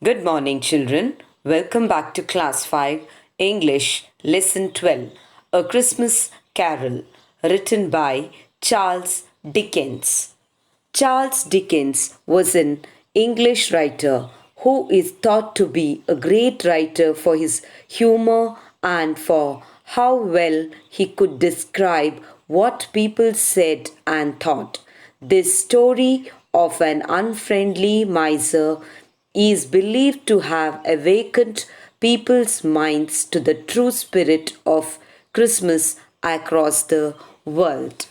Good morning, children. Welcome back to Class 5, English, Lesson 12, A Christmas Carol, written by Charles Dickens. Charles Dickens was an English writer who is thought to be a great writer for his humor and for how well he could describe what people said and thought. This story of an unfriendly miser is believed to have awakened people's minds to the true spirit of Christmas across the world.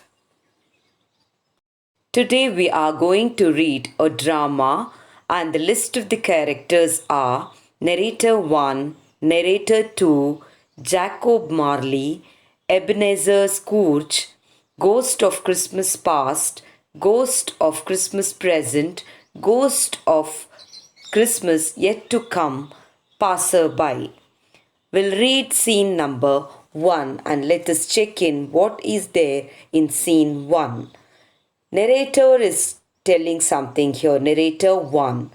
Today we are going to read a drama, and the list of the characters are narrator 1, narrator 2, Jacob Marley, Ebenezer Scrooge, Ghost of Christmas Past, Ghost of Christmas Present, Ghost of Christmas Yet to Come, Passerby. We'll read scene number 1 and let us check in what is there in scene 1. Narrator is telling something here. Narrator 1.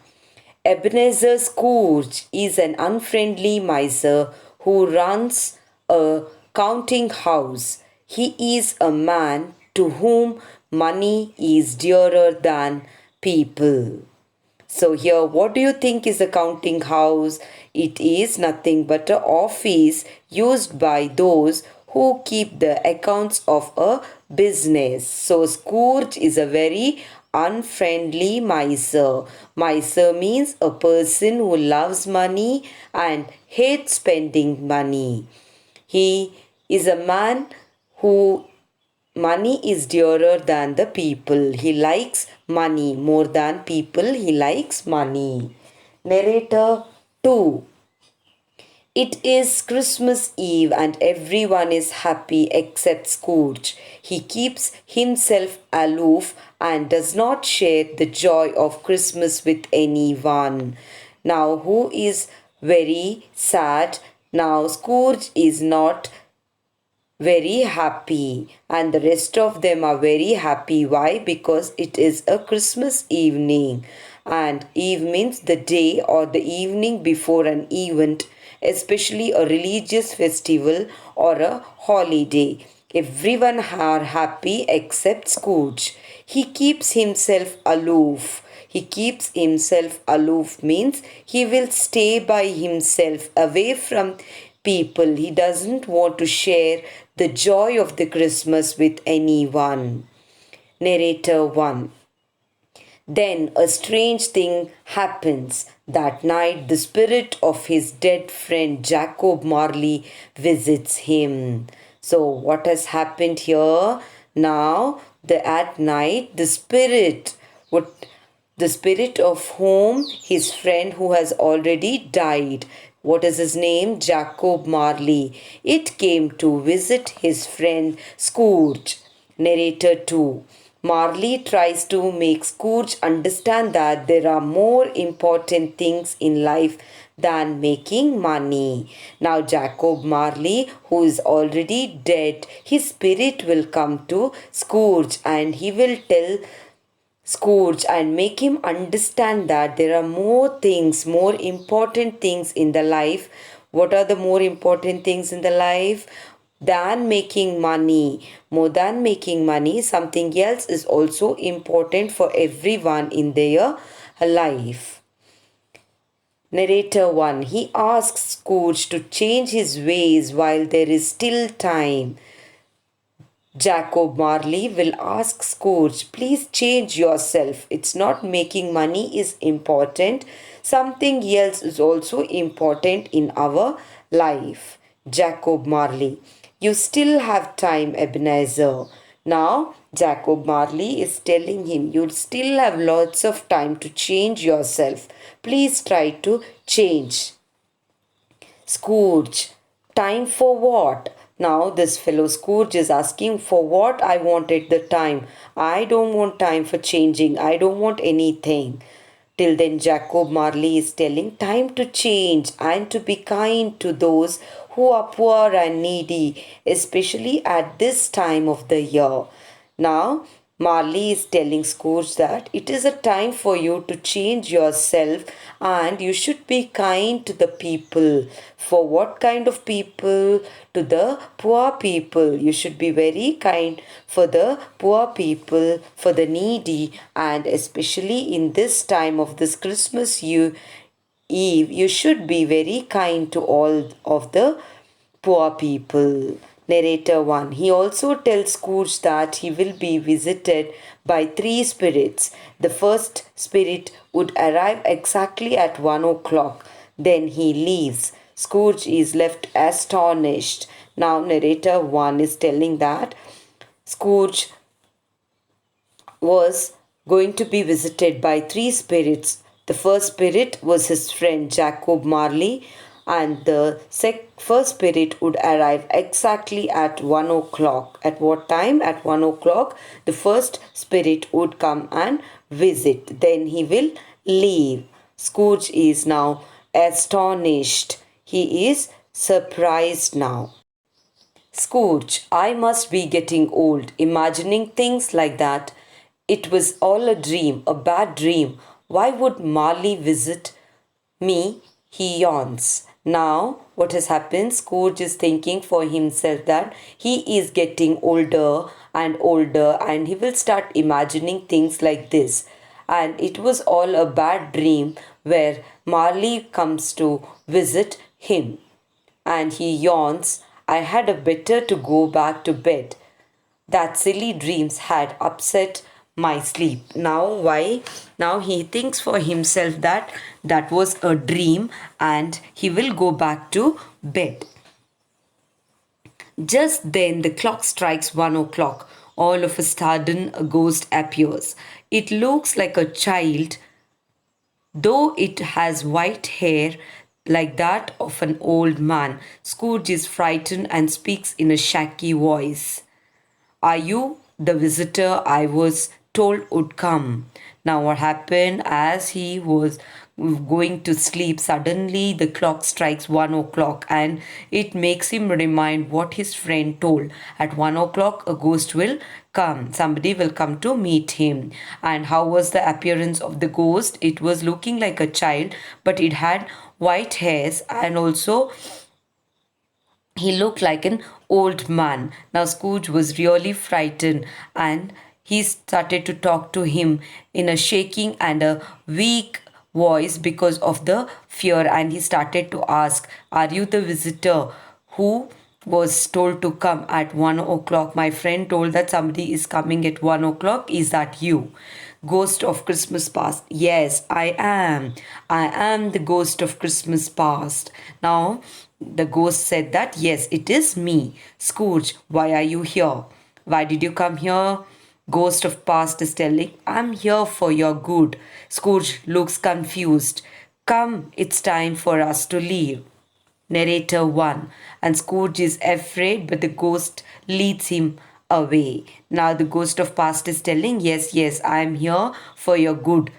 Ebenezer Scrooge is an unfriendly miser who runs a counting house. He is a man to whom money is dearer than people. So here, what do you think is a counting house? It is nothing but an office used by those who keep the accounts of a business. So Scrooge is a very unfriendly miser. Miser means a person who loves money and hates spending money. He is a man who money is dearer than the people. He likes money more than people. He likes money. Narrator 2. It is Christmas Eve and everyone is happy except Scrooge. He keeps himself aloof and does not share the joy of Christmas with anyone. Now, who is very sad? Now, Scrooge is not very happy and the rest of them are very happy. Why? Because it is a Christmas evening, and eve means the day or the evening before an event, especially a religious festival or a holiday. Everyone are happy except Scrooge. He keeps himself aloof. He keeps himself aloof means he will stay by himself, away from people. He doesn't want to share the joy of the Christmas with anyone. Narrator 1. Then a strange thing happens. That night, the spirit of his dead friend Jacob Marley visits him. So, what has happened here? Now, at night, the spirit of whom? His friend who has already died. What is his name? Jacob Marley. It came to visit his friend Scrooge. Narrator 2. Marley tries to make Scrooge understand that there are more important things in life than making money. Now, Jacob Marley, who is already dead, his spirit will come to Scrooge and he will tell Scrooge and make him understand that there are more things, more important things in the life. What are the more important things in the life? Than making money. More than making money, something else is also important for everyone in their life. Narrator 1. He asks Scrooge to change his ways while there is still time. Jacob Marley will ask Scrooge, please change yourself. It's not making money is important. Something else is also important in our life. Jacob Marley. You still have time, Ebenezer. Now, Jacob Marley is telling him, you still have lots of time to change yourself. Please try to change. Scrooge. Time for what? Now this fellow Scrooge is asking for what I wanted the time. I don't want time for changing. I don't want anything. Till then Jacob Marley is telling time to change and to be kind to those who are poor and needy, especially at this time of the year. Now Marley is telling Scrooge that it is a time for you to change yourself and you should be kind to the people. For what kind of people? To the poor people. You should be very kind for the poor people, for the needy, and especially in this time of this Christmas Eve, you should be very kind to all of the poor people. Narrator 1. He also tells Scrooge that he will be visited by three spirits. The first spirit would arrive exactly at 1 o'clock. Then he leaves. Scrooge is left astonished. Now, narrator 1 is telling that Scrooge was going to be visited by three spirits. The first spirit was his friend Jacob Marley, and the first spirit would arrive exactly at 1 o'clock. At what time? At 1 o'clock, the first spirit would come and visit. Then he will leave. Scrooge is now astonished. He is surprised now. Scrooge, I must be getting old, imagining things like that. It was all a dream, a bad dream. Why would Marley visit me? He yawns. Now, what has happened? Scrooge is thinking for himself that he is getting older and he will start imagining things like this. And it was all a bad dream where Marley comes to visit him. And he yawns. I had a better to go back to bed. That silly dreams had upset my sleep. Now why? Now he thinks for himself that that was a dream and he will go back to bed. Just then the clock strikes 1 o'clock. All of a sudden a ghost appears. It looks like a child, though it has white hair like that of an old man. Scrooge is frightened and speaks in a shaky voice. Are you the visitor I was told would come? Now, what happened? As he was going to sleep, suddenly the clock strikes 1 o'clock and it makes him remind what his friend told. At 1 o'clock, a ghost will come. Somebody will come to meet him. And how was the appearance of the ghost? It was looking like a child, but it had white hairs and also he looked like an old man. Now Scrooge was really frightened and he started to talk to him in a shaking and a weak voice because of the fear, and he started to ask, are you the visitor who was told to come at 1 o'clock? My friend told that somebody is coming at 1 o'clock. Is that you? Ghost of Christmas Past. Yes, I am. I am the ghost of Christmas Past. Now, the ghost said that, yes, it is me. Scrooge, why are you here? Why did you come here? Ghost of Past is telling, I'm here for your good. Scrooge looks confused. Come, it's time for us to leave. Narrator 1. And Scrooge is afraid, but the ghost leads him away. Now the ghost of past is telling, yes, yes, I am here for your good.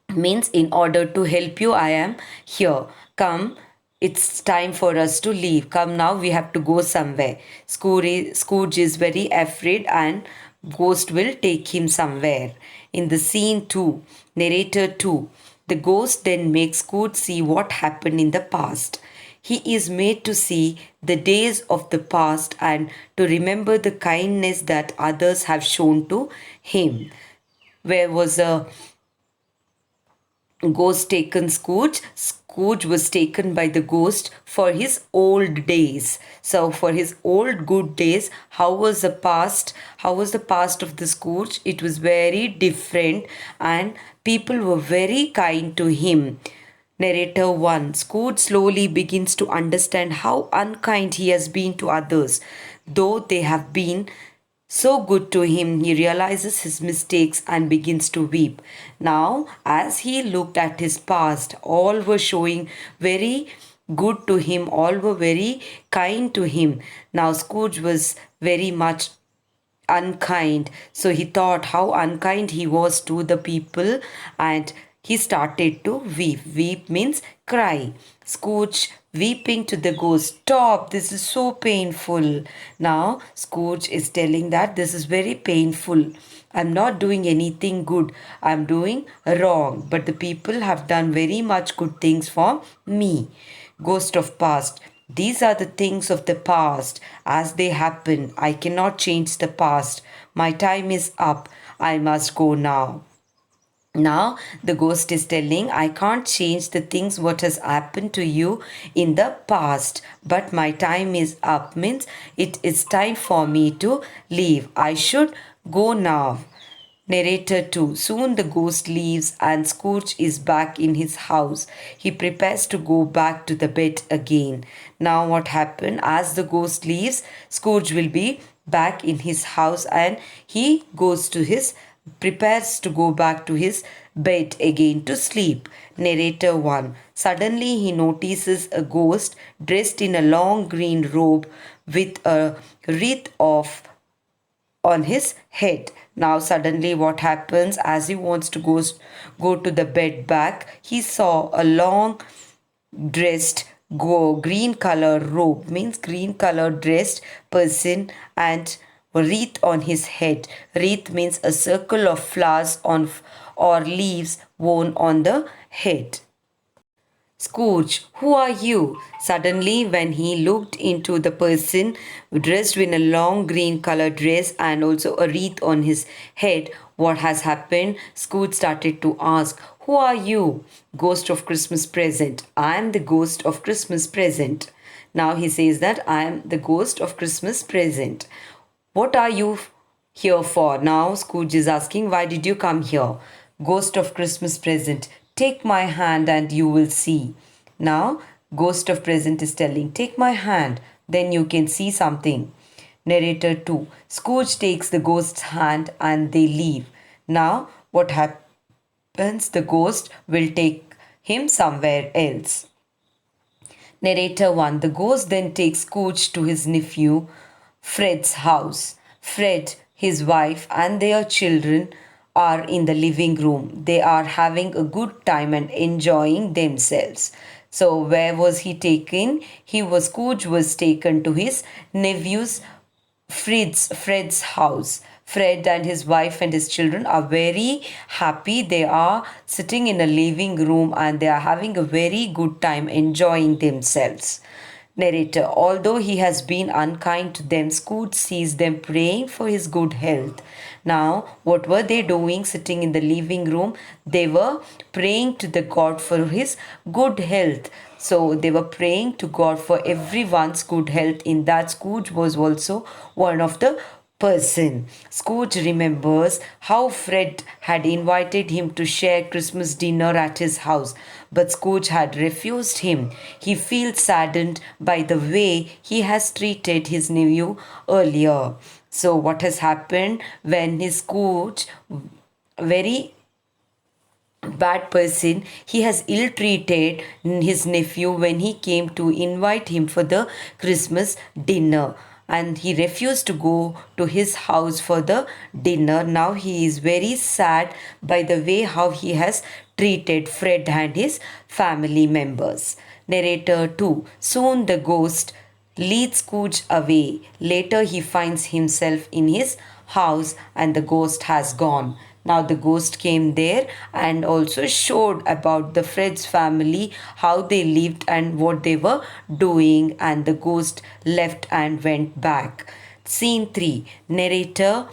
Means in order to help you, I am here. Come, it's time for us to leave. Come now, we have to go somewhere. Scrooge is very afraid and ghost will take him somewhere. In the scene 2, narrator 2, the ghost then makes Scrooge see what happened in the past. He is made to see the days of the past and to remember the kindness that others have shown to him. Where was a ghost taken Scrooge? Scrooge was taken by the ghost for his old days. So for his old good days, how was the past? How was the past of the Scrooge? It was very different and people were very kind to him. Narrator 1. Scrooge slowly begins to understand how unkind he has been to others. Though they have been so good to him, he realizes his mistakes and begins to weep. Now, as he looked at his past, all were showing very good to him, all were very kind to him. Now, Scrooge was very much unkind. So he thought how unkind he was to the people and he started to weep. Weep means cry. Scrooge weeping to the ghost, "Stop, this is so painful." Now, Scrooge is telling that this is very painful. I'm not doing anything good. I'm doing wrong. But the people have done very much good things for me. Ghost of past. These are the things of the past as they happen. I cannot change the past. My time is up. I must go now. Now the ghost is telling, I can't change the things what has happened to you in the past, but my time is up, means it is time for me to leave. I should go now. Narrator 2. Soon the ghost leaves and Scrooge is back in his house. He prepares to go back to the bed again. Now, what happened? As the ghost leaves, Scrooge will be back in his house and he prepares to go back to his bed again to sleep. Narrator 1. Suddenly he notices a ghost dressed in a long green robe with a wreath of on his head. Now suddenly what happens, as he wants to go to the bed back, he saw a long dressed green color robe, means green color dressed person, and wreath on his head. Wreath means a circle of flowers on or leaves worn on the head. Scrooge, who are you? Suddenly, when he looked into the person dressed in a long green colored dress and also a wreath on his head, what has happened? Scrooge started to ask, "Who are you?" "Ghost of Christmas Present." "I am the ghost of Christmas Present." Now he says that I am the ghost of Christmas Present. "What are you here for?" Now Scrooge is asking, "Why did you come here?" "Ghost of Christmas Present. Take my hand and you will see." Now, Ghost of Present is telling, "Take my hand, then you can see something." Narrator 2. Scrooge takes the ghost's hand and they leave. Now, what happens? The ghost will take him somewhere else. Narrator 1. The ghost then takes Scrooge to his nephew Fred's house. Fred, his wife, and their children are in the living room. They are having a good time and enjoying themselves. So, where was he taken? Scrooge was taken to his nephew's Fred's house. Fred and his wife and his children are very happy. They are sitting in a living room and they are having a very good time enjoying themselves. Narrator. Although he has been unkind to them, Scrooge sees them praying for his good health. Now, what were they doing sitting in the living room? They were praying to the God for his good health. So they were praying to God for everyone's good health. In that, Scrooge was also one of the person. Scrooge remembers how Fred had invited him to share Christmas dinner at his house, but Scrooge had refused him. He feels saddened by the way he has treated his nephew earlier. So, what has happened when his Scrooge, very bad person, he has ill treated his nephew when he came to invite him for the Christmas dinner, and he refused to go to his house for the dinner. Now he is very sad by the way how he has treated Fred and his family members. Narrator 2. Soon the ghost leads Scrooge away. Later he finds himself in his house and the ghost has gone. Now the ghost came there and also showed about the Fred's family, how they lived and what they were doing, and the ghost left and went back. Scene 3. Narrator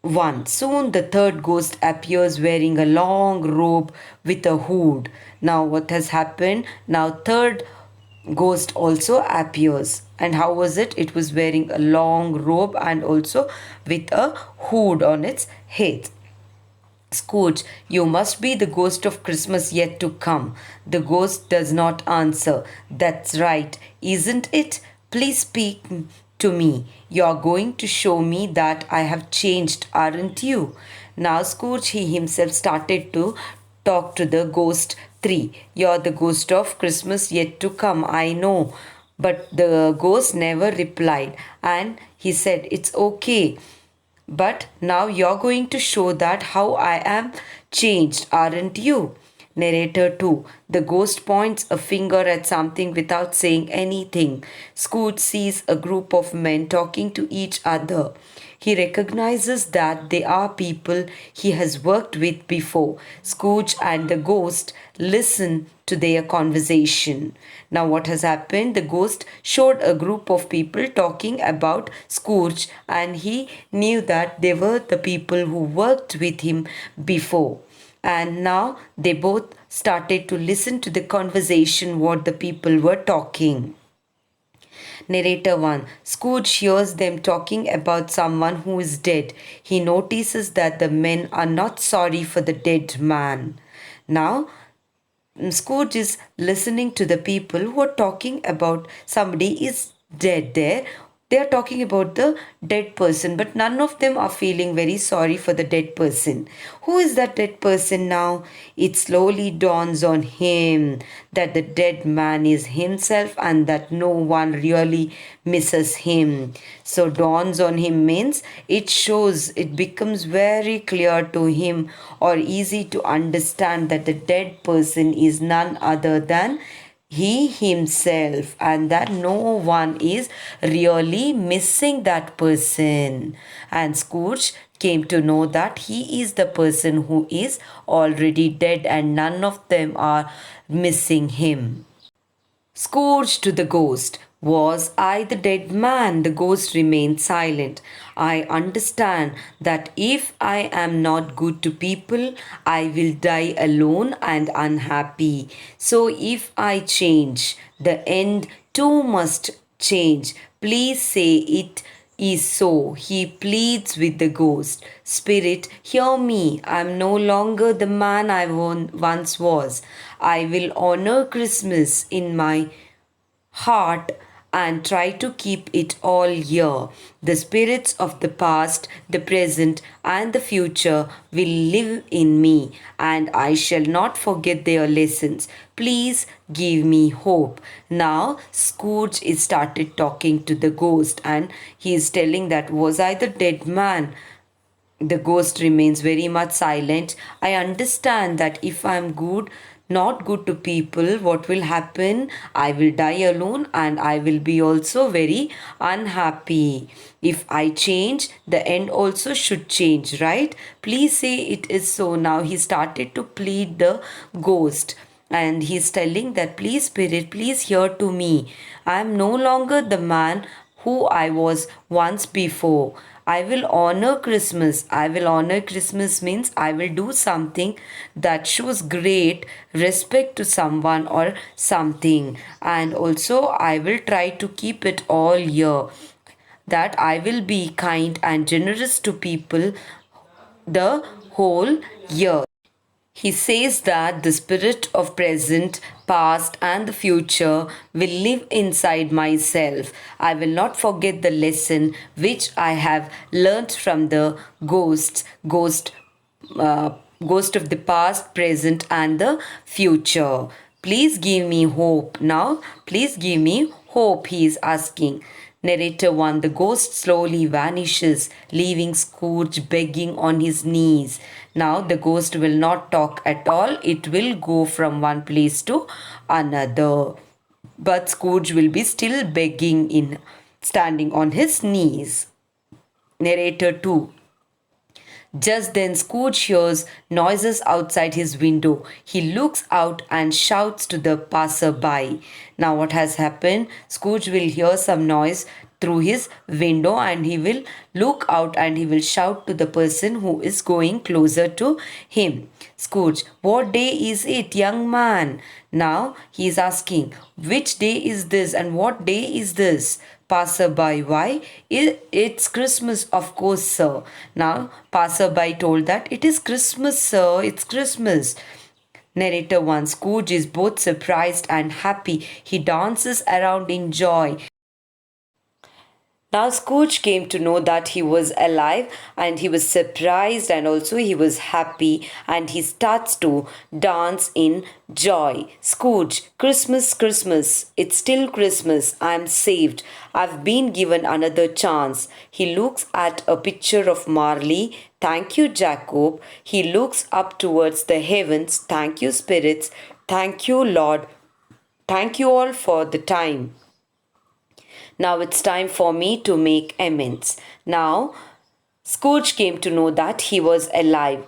1. Soon the third ghost appears wearing a long robe with a hood. Now what has happened? Now third ghost also appears. And how was it? It was wearing a long robe and also with a hood on its head. Scrooge, you must be the ghost of Christmas yet to come. The ghost does not answer. That's right, isn't it? Please speak to me. You're going to show me that I have changed, aren't you? Now Scrooge, he himself started to talk to the ghost 3. You're the ghost of Christmas yet to come, I know. But the ghost never replied and he said, It's okay. But now you're going to show that how I am changed, aren't you? Narrator 2. The ghost points a finger at something without saying anything. Scrooge sees a group of men talking to each other. He recognizes that they are people he has worked with before. Scrooge and the ghost listen to their conversation. Now, what has happened? The ghost showed a group of people talking about Scrooge, and he knew that they were the people who worked with him before. And now they both started to listen to the conversation what the people were talking. Narrator 1. Scrooge hears them talking about someone who is dead. He notices that the men are not sorry for the dead man. Now, Scrooge is listening to the people who are talking about somebody is dead there. They are talking about the dead person, but none of them are feeling very sorry for the dead person. Who is that dead person now? It slowly dawns on him that the dead man is himself and that no one really misses him. So, dawns on him means it becomes very clear to him or easy to understand that the dead person is none other than he himself and that no one is really missing that person. And Scrooge came to know that he is the person who is already dead and none of them are missing him. Scrooge to the ghost. Was I the dead man? The ghost remained silent. I understand that if I am not good to people, I will die alone and unhappy. So if I change, the end too must change. Please say it is so. He pleads with the ghost. Spirit, hear me. I am no longer the man I once was. I will honor Christmas in my heart and try to keep it all here. The spirits of the past, the present, and the future will live in me, and I shall not forget their lessons. Please give me hope. Now, Scrooge is started talking to the ghost, and he is telling that was I the dead man? The ghost remains very much silent. I understand that if I'm good, not good to people, what will happen? I will die alone and I will be also very unhappy. If I change, the end also should change, right? Please say it is so. Now he started to plead the ghost and he's telling that please spirit, please hear to me. I am no longer the man who I was once before. I will honor Christmas. I will honor Christmas means I will do something that shows great respect to someone or something. And also, I will try to keep it all year. That I will be kind and generous to people the whole year. He says that the spirit of present, past, and the future will live inside myself. I will not forget the lesson which I have learnt from the uh, ghost of the past, present, and the future. Please give me hope. Now, please give me hope, he is asking. Narrator 1. The ghost slowly vanishes, leaving Scrooge begging on his knees. Now the ghost will not talk at all, it will go from one place to another. But Scrooge will be still begging in standing on his knees. Narrator 2. Just then, Scrooge hears noises outside his window. He looks out and shouts to the passer-by. Now, what has happened? Scrooge will hear some noise through his window and he will look out and he will shout to the person who is going closer to him. Scrooge, what day is it, young man? Now he is asking, which day is this and what day is this? Passerby, why? It's Christmas, of course, sir. Now, passerby told that it is Christmas, sir, it's Christmas. Narrator 1. Scrooge is both surprised and happy. He dances around in joy. Now Scrooge came to know that he was alive, and he was surprised, and also he was happy, and he starts to dance in joy. Scrooge, Christmas, Christmas, it's still Christmas, I'm saved, I've been given another chance. He looks at a picture of Marley. Thank you, Jacob. He looks up towards the heavens. Thank you, spirits. Thank you, Lord. Thank you all for the time. Now it's time for me to make amends. Now, Scrooge came to know that he was alive,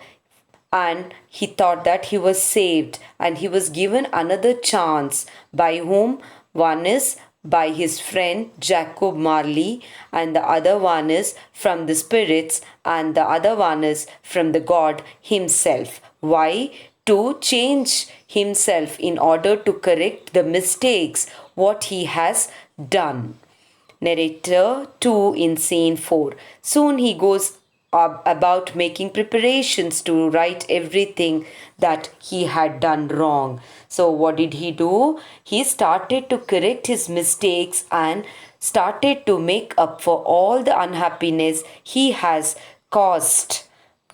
and he thought that he was saved, and he was given another chance. By whom? One is by his friend Jacob Marley, and the other one is from the spirits, and the other one is from the God himself. Why? To change himself in order to correct the mistakes what he has done. Narrator 2 in scene 4. Soon he goes about making preparations to right everything that he had done wrong. So, what did he do? He started to correct his mistakes and started to make up for all the unhappiness he has caused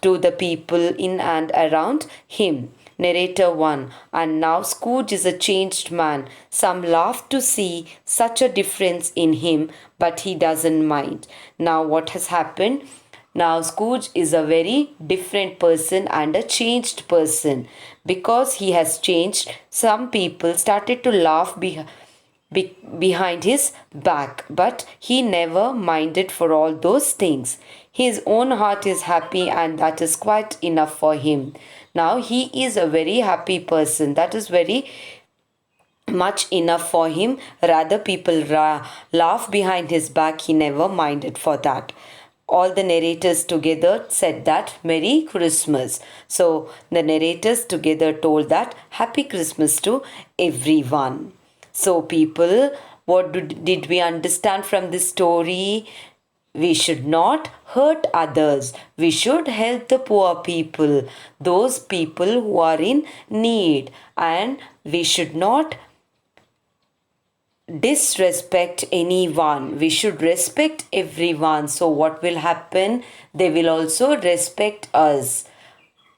to the people in and around him. Narrator 1. And now Scrooge is a changed man. Some laugh to see such a difference in him, but he doesn't mind. Now, what has happened? Now, Scrooge is a very different person and a changed person. Because he has changed, some people started to laugh behind his back, but he never minded for all those things. His own heart is happy, and that is quite enough for him. Now he is a very happy person. That is very much enough for him. Rather, people laugh behind his back, he never minded for that. All the narrators together said that Merry Christmas. So the narrators together told that Happy Christmas to everyone. So people, what did we understand from this story? We should not hurt others. We should help the poor people, those people who are in need, and we should not disrespect anyone. We should respect everyone. So, what will happen? They will also respect us.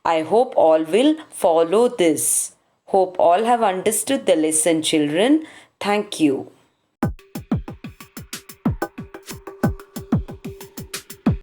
I hope all will follow this. Hope all have understood the lesson, children. Thank you.